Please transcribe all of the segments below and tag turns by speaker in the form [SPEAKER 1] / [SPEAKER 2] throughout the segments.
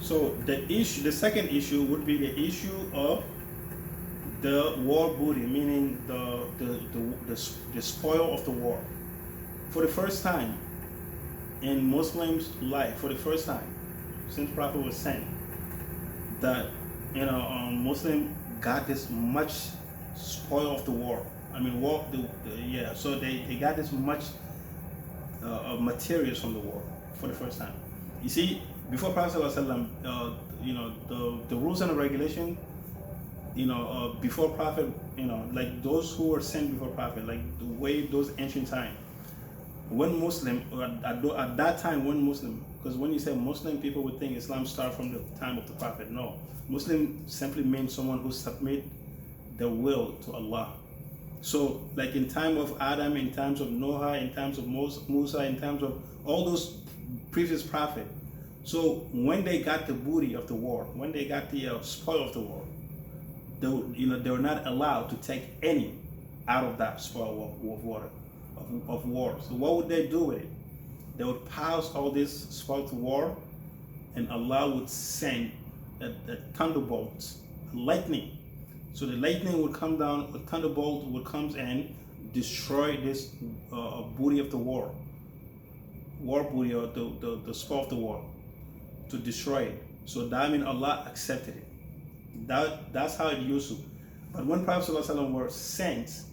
[SPEAKER 1] So the second issue would be the issue of the war booty, meaning the spoil of the war. For the first time in Muslims' life, for the first time since Prophet was sent, that Muslim got this much spoil of the war. I mean, war. Yeah. So they got this much of materials from the war for the first time. You see, before Prophet ﷺ, the rules and the regulation, before Prophet, like those who were sent before Prophet, like the way those ancient time, when Muslim, at that time, when Muslim, because when you say Muslim, people would think Islam started from the time of the Prophet. No, Muslim simply means someone who submit their will to Allah. So, like in time of Adam, in times of Noah, in times of Musa, in times of all those previous prophets. So when they got the booty of the war, when they got the spoil of the war, they were not allowed to take any out of that spoil of war. So what would they do with it? They would pass all this spoil to war, and Allah would send a thunderbolt, lightning. So the lightning would come down, a thunderbolt would come and destroy this booty of the war booty, or the spoil of the war, to destroy it. So that means Allah accepted it. That's how it used to. But when Prophet ﷺ were sent,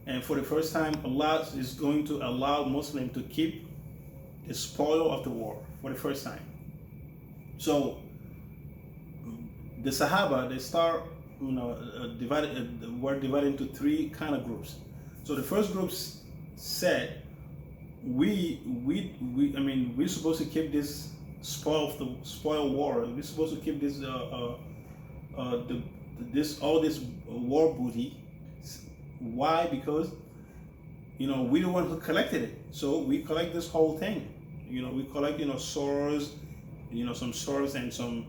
[SPEAKER 1] and for the first time, Allah is going to allow Muslim to keep the spoil of the war for the first time. So the Sahaba, they start, were divided into three kind of groups. So the first group said, we're supposed to keep this spoil war. We're supposed to keep this all this war booty. Why? Because we're the one who collected it. So we collect this whole thing. We collect swords, some swords and some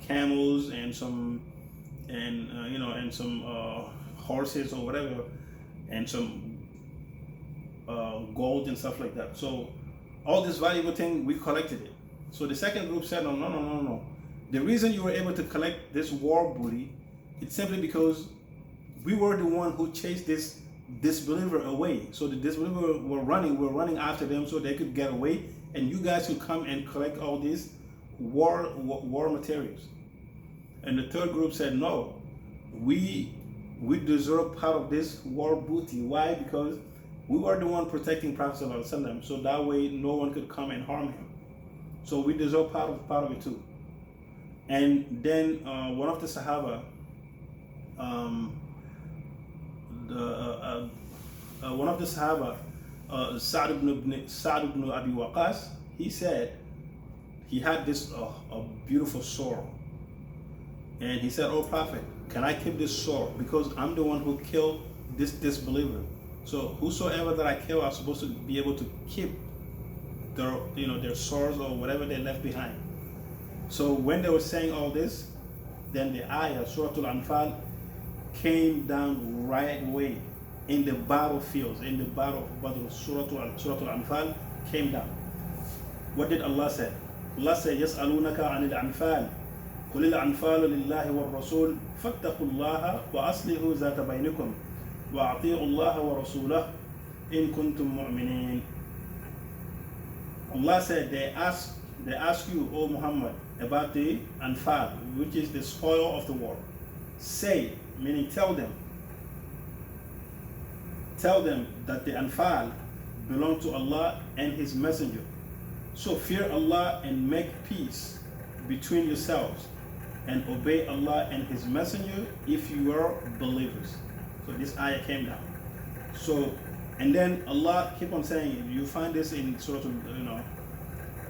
[SPEAKER 1] camels and some horses or whatever, and some gold and stuff like that. So all this valuable thing, we collected it. So the second group said, no. The reason you were able to collect this war booty, it's simply because we were the one who chased this disbeliever away. So the disbeliever were running after them so they could get away, and you guys could come and collect all these war materials. And the third group said, no, we deserve part of this war booty. Why? Because we were the one protecting Prophet ﷺ, so that way no one could come and harm him. So we deserve part of it too. And then one of the Sahaba, Sa'd ibn Abi Waqqas, he said he had this a beautiful sword, and he said, "Oh Prophet, can I keep this sword? Because I'm the one who killed this disbeliever. So whosoever that I kill, I'm supposed to be able to keep their swords or whatever they left behind." So when they were saying all this, then the ayah, Surah Al-Anfal, came down right away in the battlefields, in the battle of Badr. Surah Al-Anfal came down. What did Allah say? Allah said, يَسْأَلُونَكَ عَنِ الْأَنْفَالِ قُلِ الْأَنْفَالُ لِلَّهِ وَالرَّسُولِ فَاتَّقُوا اللَّهَ وَأَصْلِحُوا ذَاتَ بَيْنِكُمْ وَأَطِيعُوا اللَّهَ وَرَسُولَهُ إِن كُنتُم مُؤْمِنِينَ. Allah said, they ask you, O Muhammad, about the Anfal, which is the spoil of the war. Say, meaning tell them that the Anfal belong to Allah and His Messenger. So fear Allah and make peace between yourselves, and obey Allah and His Messenger if you are believers. So this ayah came down. So, and then Allah keep on saying, you find this in Surah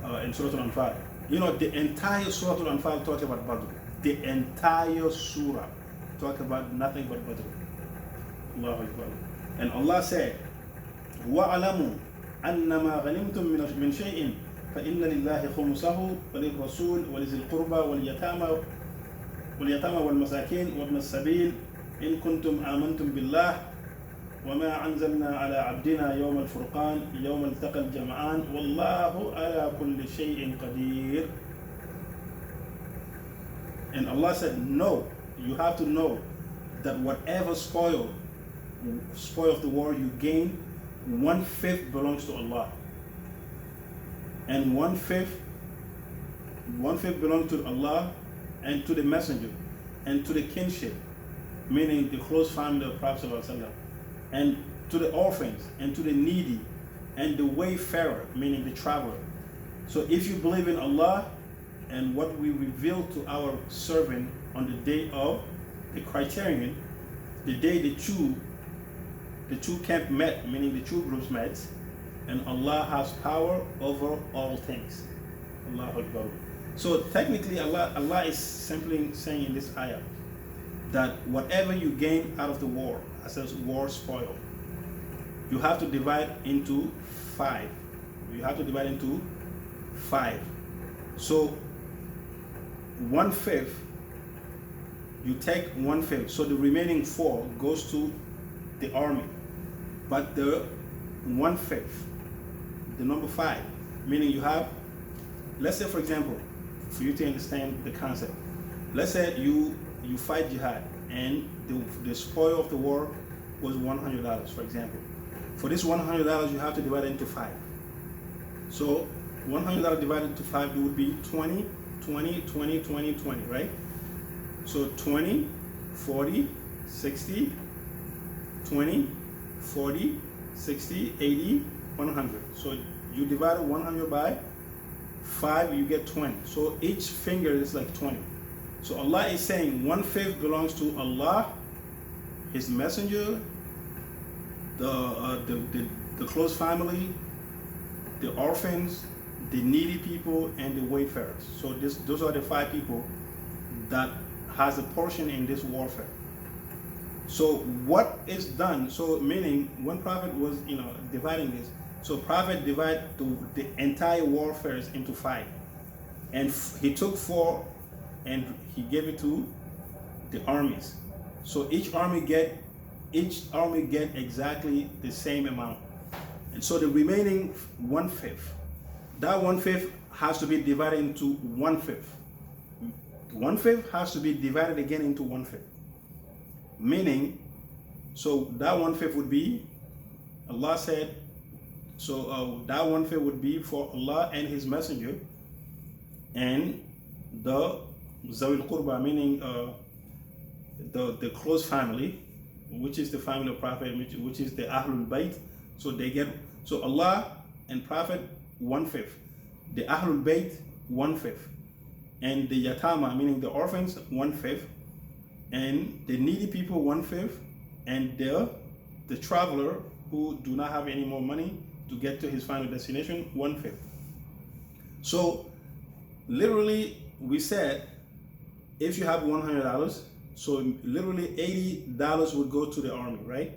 [SPEAKER 1] Al-Anfal. The entire Surah Al-Anfal talks about Badr. The entire surah talks about nothing but Badr. Allahu Akbar. And Allah said, وَعَلَمُوا أَنَّمَا غَنِمْتُم مِّن شَيْءٍ فَإِنَّ لِلَّهِ خُمُسَهُ وَلِلرَّسُولِ وَلِذِي الْقُرْبَى وَالْيَتَامَى وَالْمَسَاكِينِ وَابْنِ السَّبِيلِ إِن كُنتُمْ آمَنتُم بِاللَّهِ وَمَا أَنزَلْنَا عَلَى عَبْدِنَا يَوْمَ الْفُرْقَانِ يَوْمَ الْتَقَى الْجَمْعَانِ وَاللَّهُ عَلَى كُلِّ شَيْءٍ قَدِيرٌ. And Allah said, no, you have to know that whatever spoil of the war you gain, 1/5 belongs to Allah. And 1/5 belongs to Allah and to the messenger and to the kinship, meaning the close family of Prophet ﷺ, and to the orphans and to the needy and the wayfarer, meaning the traveler. So if you believe in Allah and what we reveal to our servant on the day of the criterion, the day the two camp met, meaning the two groups met, and Allah has power over all things. Allahu Akbar. So technically Allah is simply saying in this ayah that whatever you gain out of the war, as war spoil, you have to divide into 5. You have to divide into 5. So 1/5, you take 1/5. So the remaining 4 goes to the army. But the 1/5, the number 5, meaning you have, let's say for example, for you to understand the concept, let's say you fight jihad and the spoil of the war was $100, for example. For this $100, you have to divide it into 5. So $100 divided into 5, it would be 20, 20, 20, 20, 20, right? So 20, 40, 60, 20, 40, 60, 80, 100. So you divide 100 by 5, you get 20. So each finger is like 20. So Allah is saying 1/5 belongs to Allah, His messenger, the close family, the orphans, the needy people, and the wayfarers. So those are the 5 people that has a portion in this warfare. So what is done? So meaning when Prophet was dividing this, so Prophet divided the entire warfare into 5, and he took 4 and he gave it to the armies. So each army get exactly the same amount. And so the remaining 1/5, that 1/5 has to be divided into 1/5. 1/5 has to be divided again into 1/5. Meaning, so that 1/5 would be, Allah said, so that 1/5 would be for Allah and His messenger and the Zawil Qurba, meaning the close family, which is the family of Prophet, which is the Ahlul Bayt. So they get, so Allah and Prophet 1/5, the Ahlul Bayt 1/5, and the Yatama, meaning the orphans 1/5, and the needy people 1/5, and the traveler who do not have any more money to get to his final destination 1/5. So literally we said if you have $100, so literally $80 would go to the army, right?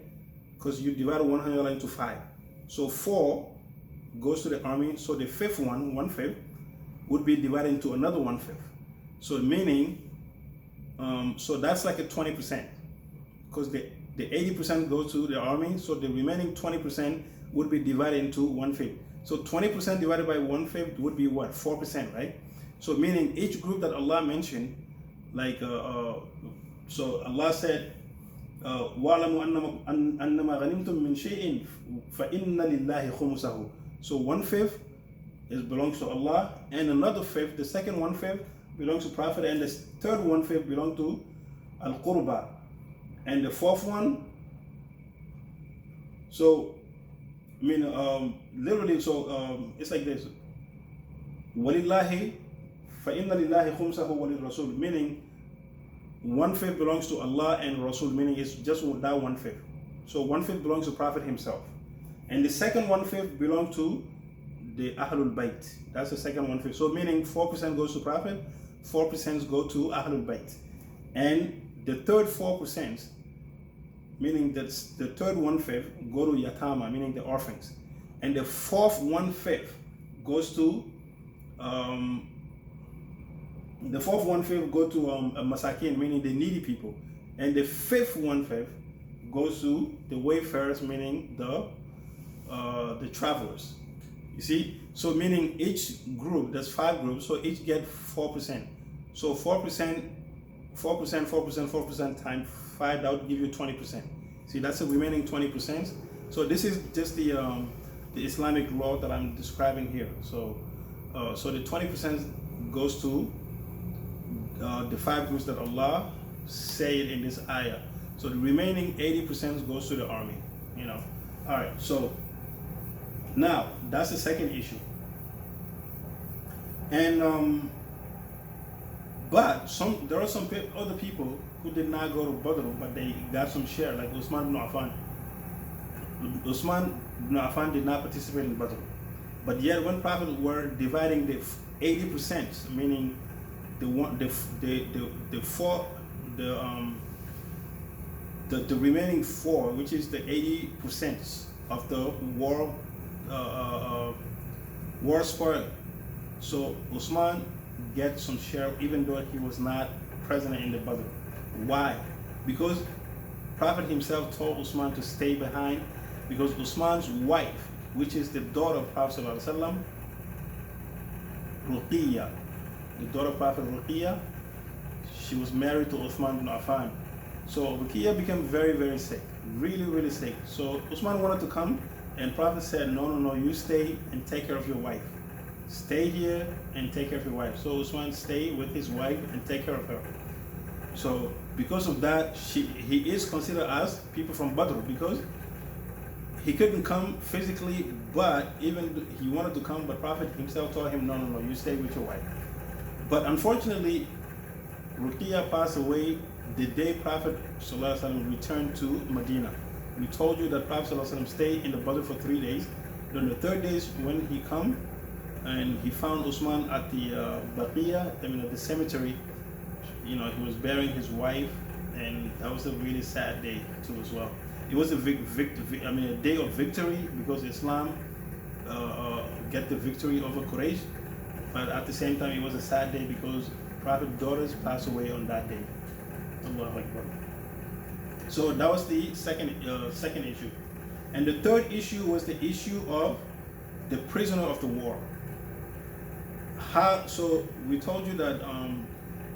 [SPEAKER 1] Because you divide $100 into 5. So 4 goes to the army. So the 5th one, 1/5, would be divided into another 1/5. So meaning, so that's like a 20%, because the 80% goes to the army. So the remaining 20% would be divided into 1/5. So 20% divided by 1/5 would be what? 4%, right? So meaning each group that Allah mentioned, like so Allah said, وَاعْلَمُوا أَنَّمَا غَنِمْتُم مِّن شَيْءٍ فَإِنَّ لِلَّهِ خُمُسَهُ. So 1/5 belongs to Allah, and another 5th, the second 1/5 belongs to Prophet, and the third 1/5 belongs to Al-Qurba, and the 4th one. So I mean, literally, so it's like this: وَلِلَّهِ فَإِنَّ لِلَّهِ خُمْسَهُ وَلِلرَّسُولِ, meaning 1/5 belongs to Allah and Rasul, meaning it's just that 1/5. So 1/5 belongs to Prophet himself, and the second 1/5 belongs to the Ahlul Bayt. That's the second 1/5. So meaning 4% goes to Prophet, 4% go to Ahlul Bayt, and the third 4%, meaning that's the third 1/5, go to Yatama, meaning the orphans, and the fourth 1/5 goes to the fourth 1/5 go to Masakin, meaning the needy people, and the 5th 1/5 goes to the wayfarers, meaning the travelers. You see, so meaning each group, there's 5 groups, so each get 4%. So 4% 4%, 4%, 4% times 5, that would give you 20%. See, that's the remaining 20%. So this is just the Islamic law that I'm describing here. So so the 20% goes to the 5 groups that Allah said in this ayah. So the remaining 80% goes to the army. You know. All right. So now that's the second issue. And but there are some other people who did not go to Badr, but they got some share, like Ousmane ibn Affan. Ousmane ibn Affan did not participate in Badr, but yet when Prophet were dividing the 80%, meaning the remaining 4, which is the 80% of the war spoil. So Ousmane gets some share even though he was not present in the Badr. Why? Because Prophet himself told Ousmane to stay behind, because Ousmane's wife, which is the daughter of Prophet ﷺ, Ruqiyya, the daughter of Prophet Ruqiyya, she was married to Uthman ibn Affan. So Ruqiyya became very, very sick, really, really sick. So Ousmane wanted to come, and Prophet said, no, you stay and take care of your wife. Stay here and take care of your wife. So Ousmane stayed with his wife and take care of her. So because of that, he is considered as people from Badr, because he couldn't come physically, but even he wanted to come, but Prophet himself told him, no, you stay with your wife. But unfortunately, Ruqiyya passed away the day Prophet ﷺ returned to Medina. We told you that Prophet ﷺ stayed in the Badr for 3 days. Then the third day when he come, and he found Ousmane at the Baqiyya, at the cemetery. You know, he was burying his wife, and that was a really sad day too as well. It was a day of victory, because Islam get the victory over Quraysh, but at the same time it was a sad day because Prophet's daughters passed away on that day. Allahu Akbar. So that was the second issue, and the third issue was the issue of the prisoner of the war. So we told you that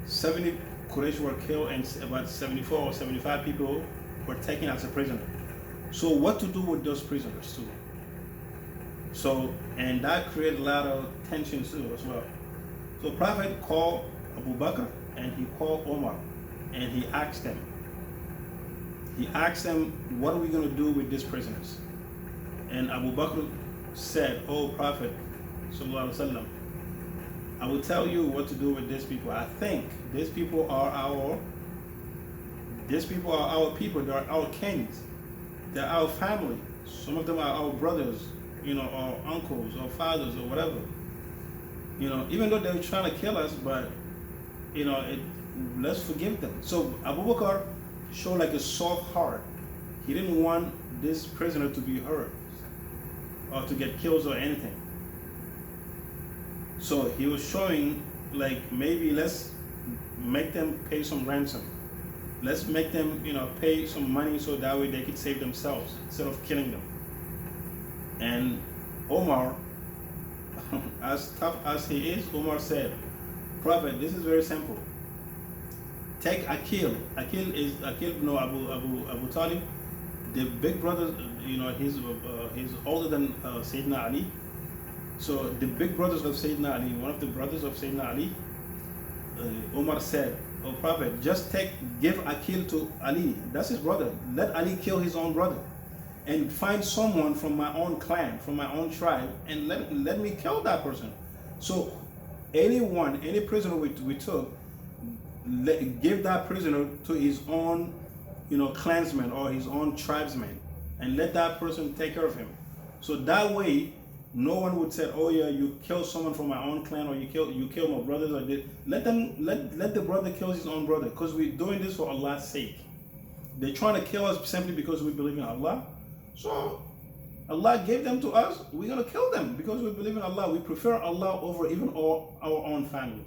[SPEAKER 1] 70 Quraysh were killed and about 74 or 75 people were taken as a prisoner. So what to do with those prisoners too? So, and that created a lot of tension too as well. So Prophet called Abu Bakr and he called Omar, and he asked them, what are we going to do with these prisoners? And Abu Bakr said, oh Prophet Sallallahu Alaihi Wasallam, I will tell you what to do with these people. I think these people are our people. They are our kings. They are our family. Some of them are our brothers, or uncles or fathers or whatever. Even though they're trying to kill us, but let's forgive them. So Abu Bakr showed like a soft heart. He didn't want this prisoner to be hurt or to get killed or anything. So he was showing, like, maybe let's make them pay some ransom. Let's make them, pay some money so that way they could save themselves instead of killing them. And Omar, as tough as he is, Omar said, Prophet, this is very simple. Take Aqil. Aqil ibn Abu Talib, the big brother. He's older than Sayyidina Ali. So the big brothers of Sayyidina Ali, one of the brothers of Sayyidina Ali, Omar said, oh Prophet, just give Aqil to Ali. That's his brother. Let Ali kill his own brother. And find someone from my own clan, from my own tribe, and let me kill that person. So any prisoner we took, give that prisoner to his own, clansman or his own tribesman, and let that person take care of him. So that way, no one would say, oh yeah, you killed someone from my own clan, or you killed my brothers, or this. Let the brother kill his own brother, because we're doing this for Allah's sake. They're trying to kill us simply because we believe in Allah. So Allah gave them to us, we're going to kill them because we believe in Allah. We prefer Allah over even our own family.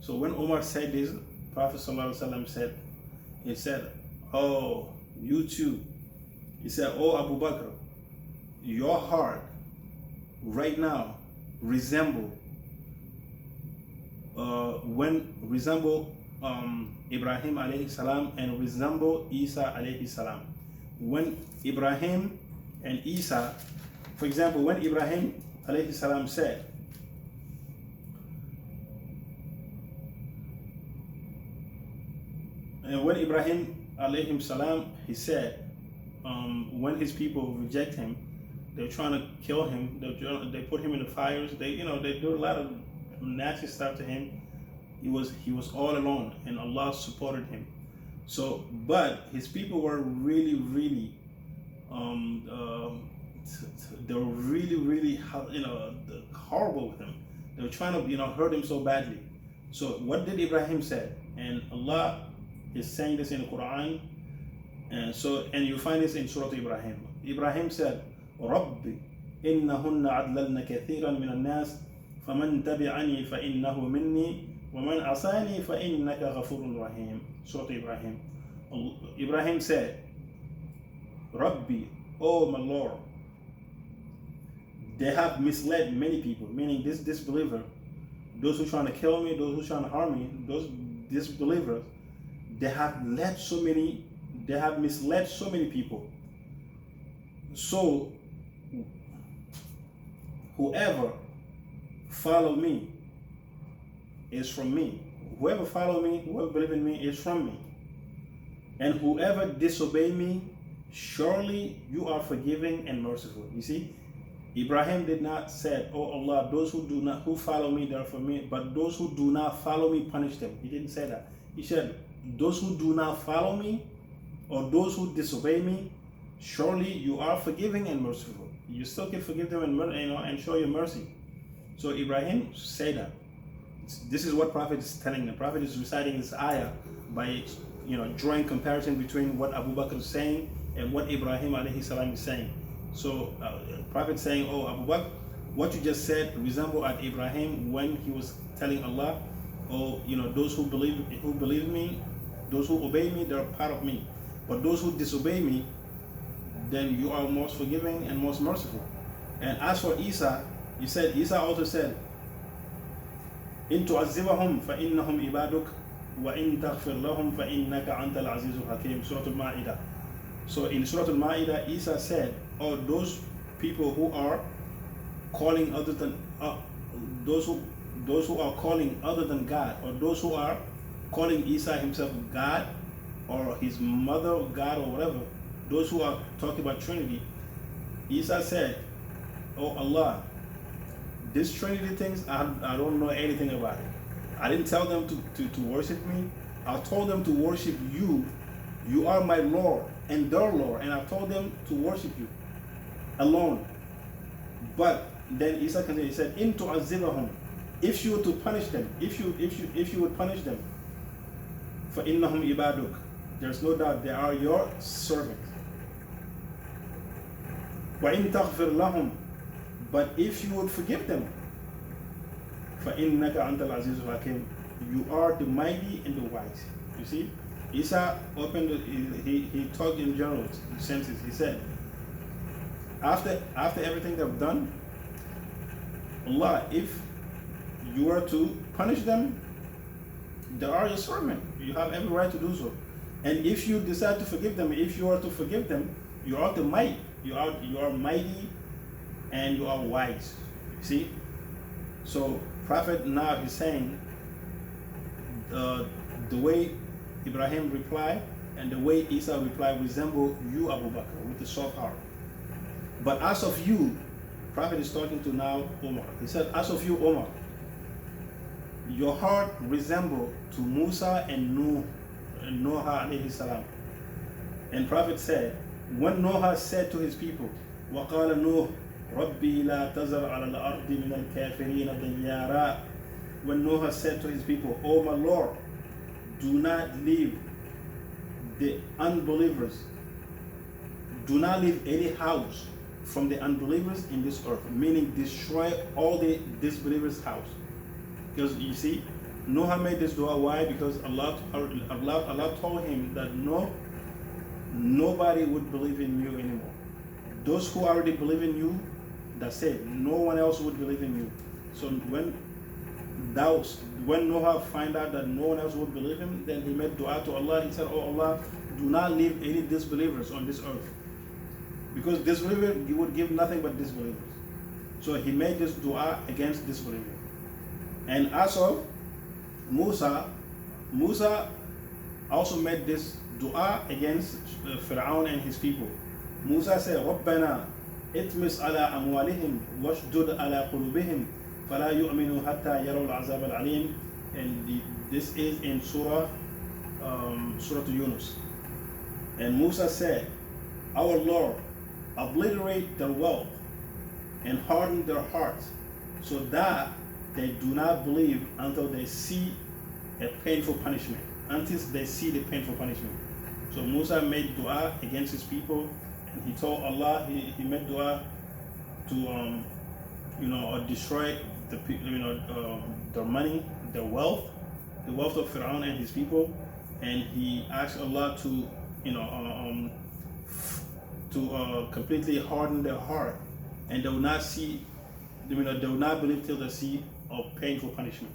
[SPEAKER 1] So when Omar said this, Prophet ﷺ said, oh, you too. He said, oh Abu Bakr, your heart right now resemble Ibrahim alayhi salam and resemble Isa alayhi salam. When Ibrahim and Isa, for example, when Ibrahim alayhi salam said, and when Ibrahim alayhi salam, he said, when his people reject him, they're trying to kill him. They put him in the fires. They do a lot of nasty stuff to him. He was all alone, and Allah supported him. So, but his people were really they were really horrible with him. They were trying to hurt him so badly. So what did Ibrahim say? And Allah is saying this in the Quran, and you find this in Surah Ibrahim. Ibrahim said, "Rabbi, innahunna adlalna kathiran min al-nas, faman tabi'ani fa innahu minni, wa man asani fa innaka ghafurun rahim." Surah Ibrahim. Ibrahim said, "Rabbi, oh my Lord, they have misled many people," meaning this disbeliever, those who are trying to kill me, those who are trying to harm me, those disbelievers, they have misled so many people. So whoever follow me is from me. Whoever follow me, whoever believe in me is from me. And whoever disobey me, surely you are forgiving and merciful. You see, Ibrahim did not say, "Oh Allah, those who follow me, they're for me, but those who do not follow me, punish them." He didn't say that. He said, "Those who do not follow me, or those who disobey me, surely you are forgiving and merciful." You still can forgive them and show your mercy. So Ibrahim said that. This is what Prophet is telling. The Prophet is reciting this ayah by drawing comparison between what Abu Bakr is saying and what Ibrahim alayhi salam is saying. So Prophet saying, "Oh Abu Bakr, what you just said resemble at Ibrahim when he was telling Allah, oh those who believe me, those who obey me, they're part of me. But those who disobey me, then you are most forgiving and most merciful." And as for Isa, Isa also said, "In tu'azzibahum fa innahum ibaduk, wa in taghfir lahum fa innaka antal azizul hakim." Surah Al-Ma'idah. So in Surah Al-Ma'idah, Isa said, "Oh, those people who are calling other than those who are calling other than God, or those who are calling Isa himself God, or his mother God, or whatever, those who are talking about Trinity," Isa said, "Oh Allah, this Trinity things, I don't know anything about it. I didn't tell them to worship me. I told them to worship you. You are my Lord and their Lord, and I told them to worship you alone." But then Isa continued, he said, "In tu'azzibahum," if you were to punish them, if you would punish them, "fa innahum ibaduk," there's no doubt they are your servants. "Wa in taghfir lahum," but if you would forgive them, "fa innaka antal azizul hakim," you are the mighty and the wise. You see, Isa opened he talked in general senses. He said, after everything they've done, Allah, if you were to punish them, they are your servant. You have every right to do so. And if you decide to forgive them, if you are to forgive them, you are the might. You are mighty and you are wise. See? So Prophet now is saying the way Ibrahim replied and the way Isa replied resemble you, Abu Bakr, with the soft heart. But as of you, Prophet is talking to now Omar. He said, "As of you, Omar, your heart resemble to Musa and Noah alayhi salam." And Prophet said, when Noah said to his people, وَقَالَ نُوحٌ رَبِّي لَا تَذَرْ عَلَى الْأَرْضِ مِنَ الْكَافِرِينَ دَيَّارًا. When Noah said to his people, "Oh my Lord, do not leave the unbelievers, do not leave any house from the unbelievers in this earth," meaning destroy all the disbelievers' house. Because you see, Noah made this dua. Why? Because Allah told him that nobody would believe in you anymore. Those who already believe in you, that's it. No one else would believe in you. So when That was, when Noah found out that no one else would believe him, then he made dua to Allah. He said, "Oh Allah, do not leave any disbelievers on this earth, because disbelievers, you would give nothing but disbelievers." So he made this dua against disbelievers. And also, Musa also made this dua against Fir'aun and his people. Musa said, "Rabbana itmis ala amwalihim washdud ala qulubihim fala yu'minu hatta yaraw al-azab al-alim." And this is in Surah Yunus. And Musa said, "Our Lord, obliterate their wealth and harden their hearts, so that they do not believe until they see a painful punishment." Until they see the painful punishment. So Musa made dua against his people, and he told Allah, he made dua to destroy their money, their wealth, the wealth of Fir'aun and his people, and he asked Allah to completely harden their heart, and they will not see, they will not believe till they see a painful punishment.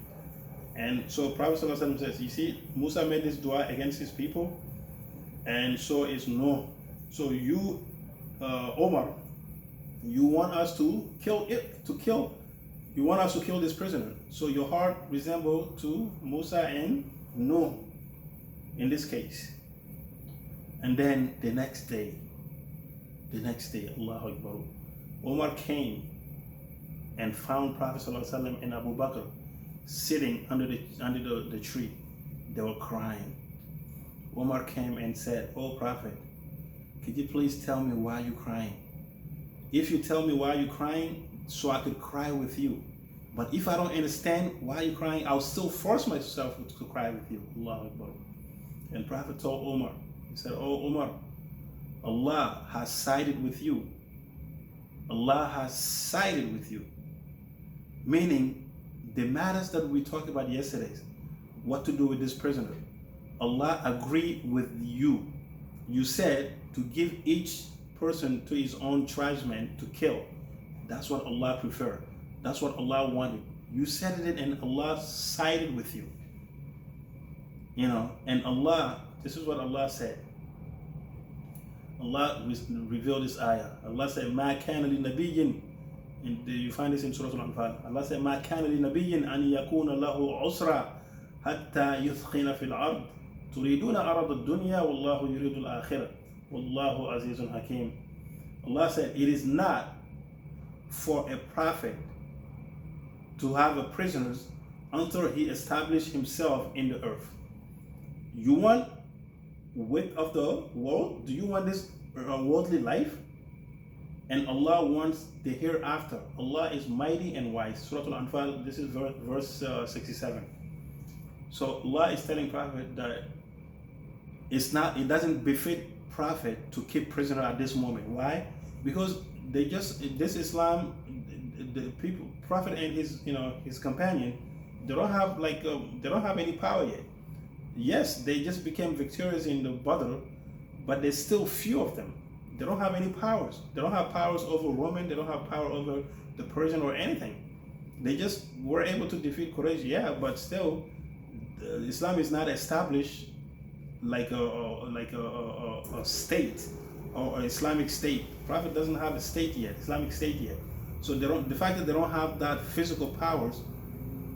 [SPEAKER 1] And so Prophet ﷺ says, you see, Musa made this dua against his people, and so is Noah. So you, Omar, you want us to kill, you want us to kill this prisoner. So your heart resembles to Musa and Noah in this case. And then the next day, Allahu Akbar, Omar came and found Prophet ﷺ and Abu Bakr sitting under the tree. They were crying. Omar came and said, "Oh Prophet, could you please tell me why you're crying? If you tell me why you're crying, so I could cry with you. But if I don't understand why you're crying, I'll still force myself to cry with you." Allahu Akbar. And Prophet told Omar, he said, "Oh Omar, Allah has sided with you. Allah has sided with you." Meaning, the matters that we talked about yesterday, what to do with this prisoner, Allah agreed with you. You said to give each person to his own tribesman to kill. That's what Allah preferred. That's what Allah wanted. You said it, and Allah sided with you. And Allah, this is what Allah said. Allah revealed this ayah. Allah said, "Ma kana li nabiyyin." And you find this in Surah Al-Anfal. Allah said, "Ma kana li nabiyyin an yakuna lahu usra hatta yuthkhina fil ard. Turiduna arad ad-dunya wallahu yuridu al-akhirah. Wallahu azizun hakim." Allah said, it is not for a prophet to have a prisoners until he established himself in the earth. You want width of the world? Do you want this worldly life? And Allah wants the hereafter. Allah is mighty and wise. Surah Al-Anfal, this is verse 67. So Allah is telling Prophet that it doesn't befit Prophet to keep prisoner at this moment. Why? Because this Islam, the people, Prophet and his companion, they don't have any power yet. Yes, they just became victorious in the Badr, but there's still few of them. They don't have any powers. They don't have powers over Roman. They don't have power over the Persian or anything. They just were able to defeat Quraysh, yeah, but still, Islam is not established like a state or an Islamic state. Prophet doesn't have a state yet, Islamic state yet. So the fact that they don't have that physical powers,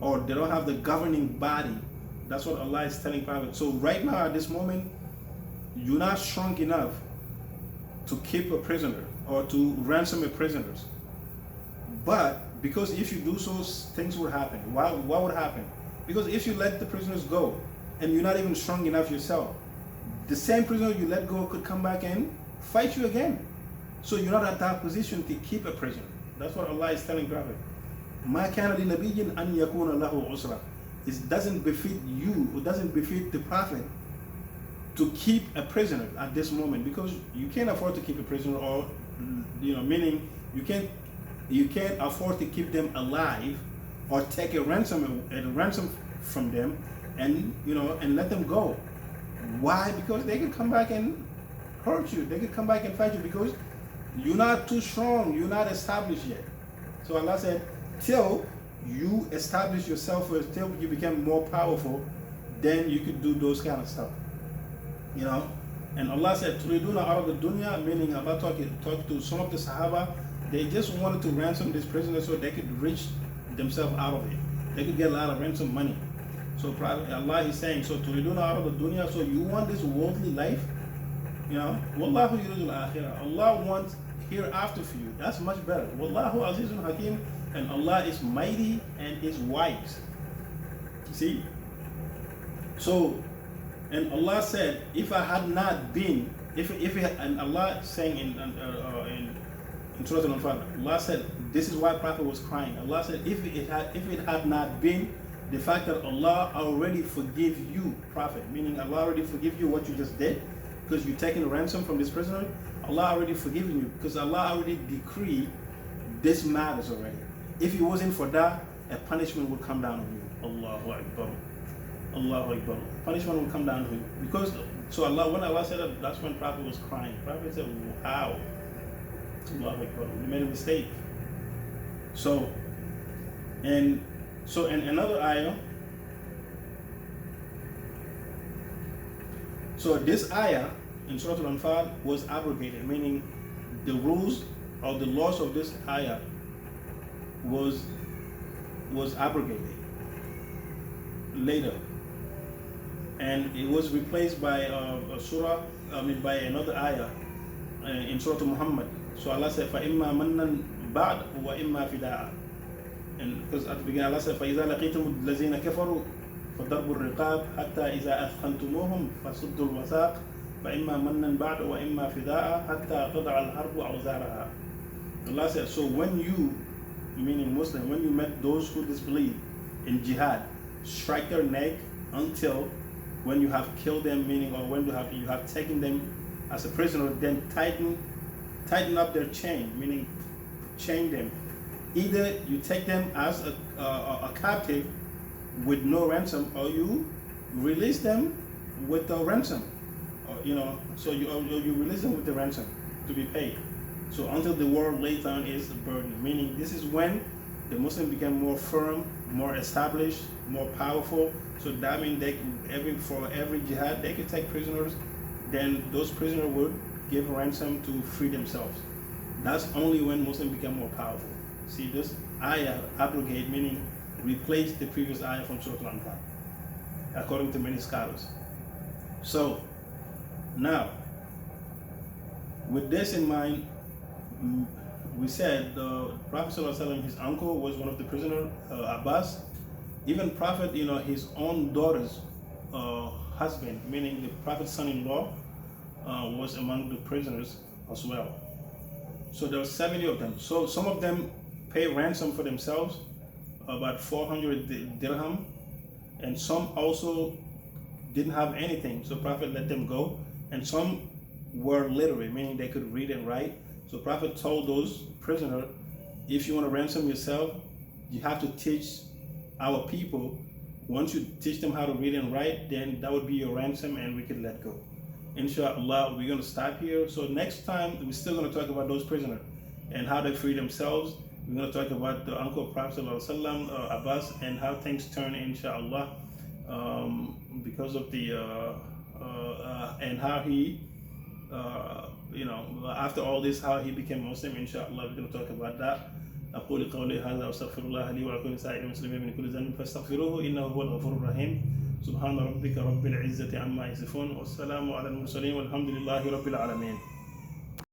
[SPEAKER 1] or they don't have the governing body, that's what Allah is telling Prophet. So right now at this moment, you're not strong enough to keep a prisoner or to ransom a prisoners. But because if you do so, things will happen. What would happen? Because if you let the prisoners go and you're not even strong enough yourself, the same prisoner you let go could come back and fight you again. So you're not at that position to keep a prisoner. That's what Allah is telling Prophet. مَا كَانَ لِنَبِيٍّ أَنْ يَكُونَ لَهُ عُسْرًا. It doesn't befit you, it doesn't befit the Prophet to keep a prisoner at this moment, because you can't afford to keep a prisoner, or meaning you can't afford to keep them alive or take a ransom from them and let them go. Why? Because they can come back and hurt you. They can come back and fight you because you're not too strong. You're not established yet. So Allah said, till you establish yourself until you become more powerful, then you could do those kind of stuff. You know? And Allah said, Turiduna arad dunya, meaning Allah talked to some of the Sahaba, they just wanted to ransom this prisoner so they could reach themselves out of it. They could get a lot of ransom money. So Allah is saying, so Turiduna arad dunya, so you want this worldly life? You know? Wallahu yuridul akhirah. Allah wants hereafter for you. That's much better. Wallahu azizun hakim, and Allah is mighty and is wise. See? So, and Allah said, if I had not been, and Allah saying in Surah Al-Anfal, Allah said, this is why Prophet was crying. Allah said, if it had not been the fact that Allah already forgive you, Prophet, meaning Allah already forgive you what you just did, because you're taking a ransom from this prisoner, Allah already forgiven you, because Allah already decreed this matters already. If it wasn't for that, a punishment would come down on you. Allahu Akbar. Allahu Akbar. Punishment will come down to you. Because, so Allah, when Allah said that, that's when Prophet was crying. Prophet said, wow. Allahu Akbar. We made a mistake. So, and another ayah. So this ayah in Surah Al-Anfal was abrogated, meaning the rules or the laws of this ayah was abrogated later. And it was replaced by by another ayah in Surah Muhammad. So Allah said, فَإِمَّا مَنًّا بَعْدَ وَإِمَّا فِدَاءً. And because at the beginning Allah said, فَإِذَا لَقِيتُمُ الَّذِينَ كَفَرُوا فَضَرْبُوا الرِّقَابِ حَتَّى إِذَا أَثْخَنْتُمُوهُمْ فَصُدُّوا الْوَثَاقَ فَإِمَّا مَنًّا بَعْدَ وَإِمَّا فِدَاءً حَتَّى تَضَعَ الْحَرْبُ أَوْزَارَهَا. Allah said, so when you, meaning Muslim, when you met those who disbelieve in jihad, strike their neck until when you have killed them, meaning, or when you have taken them as a prisoner, then tighten up their chain, meaning chain them. Either you take them as a captive with no ransom, or you release them with a ransom, so you release them with the ransom to be paid. So until the war later on is a burden, meaning this is when the Muslim became more firm, more established, more powerful. So that means for every jihad they could take prisoners, then those prisoners would give ransom to free themselves. That's only when Muslims become more powerful. See, this ayah abrogate, meaning replace the previous ayah from Surah Al-Anfal, according to many scholars. So now, with this in mind, we said the Prophet ﷺ, his uncle was one of the prisoners, Abbas. Even Prophet, his own daughter's husband, meaning the Prophet's son-in-law, was among the prisoners as well. So there were 70 of them. So some of them paid ransom for themselves, about 400 dirham, and some also didn't have anything. So Prophet let them go, and some were literate, meaning they could read and write. So Prophet told those prisoners, if you want to ransom yourself, you have to teach our people. Once you teach them how to read and write, then that would be your ransom and we could let go. Inshallah, we're going to stop here. So next time, we're still going to talk about those prisoners and how they free themselves. We're going to talk about the uncle of Prophet ﷺ, Abbas, and how things turn, inshallah, because of the, and how he, after all this, how he became Muslim. Inshallah, we're going to talk about that. أقول قولي هذا وأستغفر الله لي ولكم سائر المسلمين من كل ذنب فاستغفروه إنه هو الغفور الرحيم. سبحان ربك رب العزة عما يصفون والسلام على المرسلين والحمد لله رب العالمين.